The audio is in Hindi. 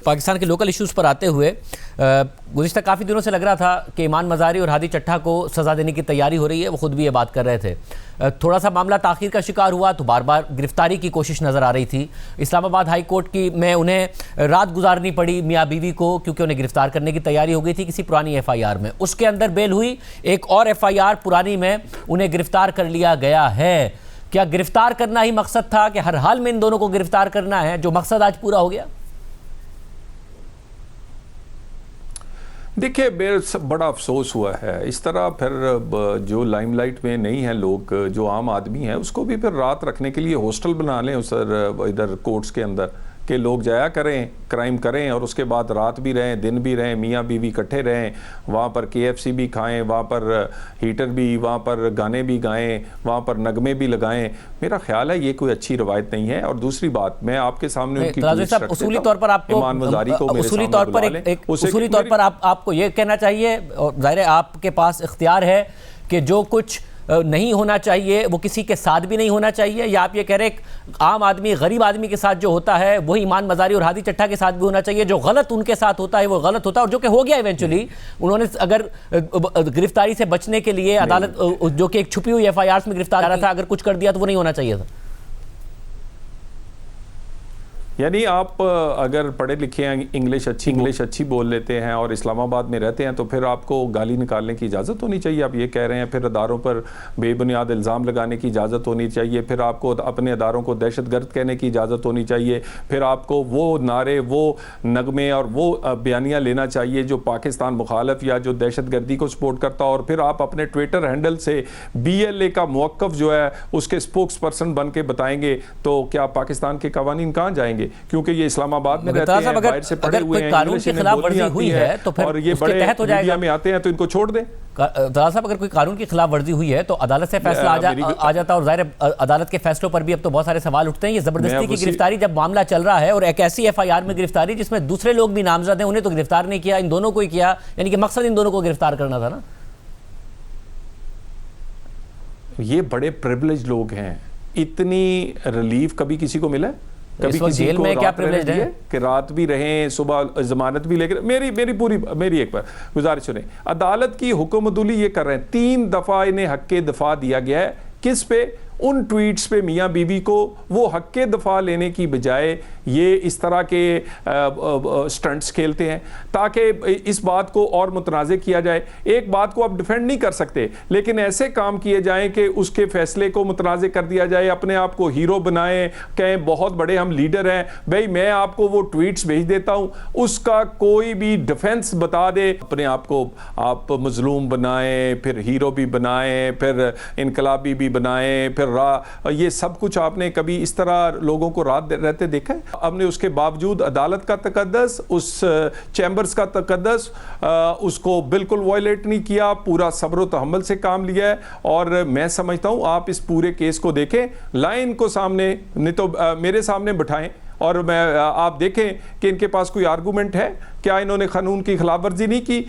पाकिस्तान के लोकल इश्यूज़ पर आते हुए गुज़िश्ता काफ़ी दिनों से लग रहा था कि ईमान मज़ारी और हादी चट्टा को सज़ा देने की तैयारी हो रही है। वो खुद भी ये बात कर रहे थे। थोड़ा सा मामला ताख़ीर का शिकार हुआ तो बार बार गिरफ्तारी की कोशिश नज़र आ रही थी। इस्लामाबाद हाई कोर्ट की में उन्हें रात गुजारनी पड़ी मियाँ बीवी को, क्योंकि उन्हें गिरफ्तार करने की तैयारी हो गई थी किसी पुरानी FIR में। उसके अंदर बेल हुई, एक और FIR पुरानी में उन्हें गिरफ्तार कर लिया गया है। क्या गिरफ्तार करना ही मकसद था कि हर हाल में इन दोनों को गिरफ्तार करना है, जो मकसद आज पूरा हो गया? देखिए, बड़ा अफसोस हुआ है। इस तरह फिर जो लाइमलाइट में नहीं है लोग, जो आम आदमी है, उसको भी फिर रात रखने के लिए हॉस्टल बना लें उस इधर कोर्ट्स के अंदर कि लोग जाया करें, क्राइम करें और उसके बाद रात भी रहें, दिन भी रहें, मियाँ बीवी इकट्ठे रहें, वहाँ पर KFC भी खाएं, वहाँ पर हीटर भी, वहाँ पर गाने भी गाएं, वहाँ पर नगमे भी लगाएं। मेरा ख्याल है ये कोई अच्छी रवायत नहीं है। और दूसरी बात, मैं आपके सामने उनकी उसूली तौर पर आपको उसूली तौर पर आपको ये कहना चाहिए, और ज़ाहिर है आपके पास इख्तियार है कि जो कुछ नहीं होना चाहिए वो किसी के साथ भी नहीं होना चाहिए, या आप ये कह रहे हैं आम आदमी, गरीब आदमी के साथ जो होता है वही ईमान मज़ारी और हादी चट्टा के साथ भी होना चाहिए, जो गलत उनके साथ होता है वो गलत होता है, और जो कि हो गया इवेंचुअली। उन्होंने अगर गिरफ्तारी से बचने के लिए अदालत, जो कि एक छुपी हुई FIRs में गिरफ्तार करा था, अगर कुछ कर दिया तो वो नहीं होना चाहिए था। यानी आप अगर पढ़े लिखे हैं, इंग्लिश अच्छी बोल लेते हैं और इस्लामाबाद में रहते हैं, तो फिर आपको गाली निकालने की इजाज़त होनी चाहिए। आप ये कह रहे हैं। फिर अदारों पर बेबुनियाद इल्ज़ाम लगाने की इजाज़त होनी चाहिए। फिर आपको अपने अदारों को दहशतगर्द कहने की इजाज़त होनी चाहिए। फिर आपको वो नारे, वो नगमे और वो बयानियाँ लेना चाहिए जो पाकिस्तान मुखालफ या जो दहशतगर्दी को सपोर्ट करता। और फिर आप अपने ट्विटर हैंडल से BLA का मौक़िफ़ जो है उसके स्पोक्स पर्सन बन के बताएंगे, तो क्या पाकिस्तान के कवानीन कहाँ जाएंगे? क्योंकि ये इस्लामाबाद में रहते हैं, बाहर से पढ़े हुए हैं, कानून की खिलाफवर्जी हुई है तो फिर और ये बड़े मीडिया में आते हैं, तो इनको छोड़ दें। दादा साहब, अगर कोई कानून की खिलाफवर्जी हुई है तो अदालत से फैसला आ जाता है, और जाहिर अदालत के फैसलों पर भी अब तो बहुत सारे सवाल उठते हैं। ये जबरदस्ती की गिरफ्तारी जब मामला चल रहा है, और एक ऐसी FIR में गिरफ्तारी जिसमें दूसरे लोग भी नामजद हैं, उन्हें तो गिरफ्तार नहीं किया, इन दोनों को ही किया, यानी कि मकसद इन दोनों को गिरफ्तार करना था ना। ये बड़े प्रिविलेज लोग हैं। इतनी रिलीफ कभी किसी को मिला? कभी किसी जेल में क्या प्रिविलेज है कि रात भी रहें, सुबह जमानत भी लेकर? मेरी एक बार गुजारिश सुने। अदालत की हुक्मदुली ये कर रहे हैं, 3 दफ़ा इन्हें हक़ दफ़ा दिया गया है। किस पे? उन ट्वीट्स पे मियाँ बीवी को वो हक़ दफ़ा लेने की बजाय ये इस तरह के स्टंट्स खेलते हैं ताकि इस बात को और मुतनाज़े किया जाए। एक बात को आप डिफेंड नहीं कर सकते, लेकिन ऐसे काम किए जाएं कि उसके फैसले को मुतनाज़े कर दिया जाए, अपने आप को हीरो बनाएं, कहें बहुत बड़े हम लीडर हैं, भाई मैं आपको वो ट्वीट्स भेज देता हूं, उसका कोई भी डिफेंस बता दे, अपने आप को आप मजलूम बनाएं, फिर हीरो भी बनाएं, फिर इनकलाबी भी बनाएं, फिर ये सब कुछ आपने कभी इस तरह लोगों को रात रहते देखा है? हमने उसके बावजूद अदालत का तकद्दस, उस चैम्बर्स का तकद्दस, उसको बिल्कुल वायलेट नहीं किया, पूरा सब्र व तहम्मुल से काम लिया है। और मैं समझता हूं आप इस पूरे केस को देखें, लाइन को सामने नहीं तो मेरे सामने बिठाएं और मैं आप देखें कि इनके पास कोई आर्गूमेंट है क्या? इन्होंने कानून की खिलाफ वर्जी नहीं की?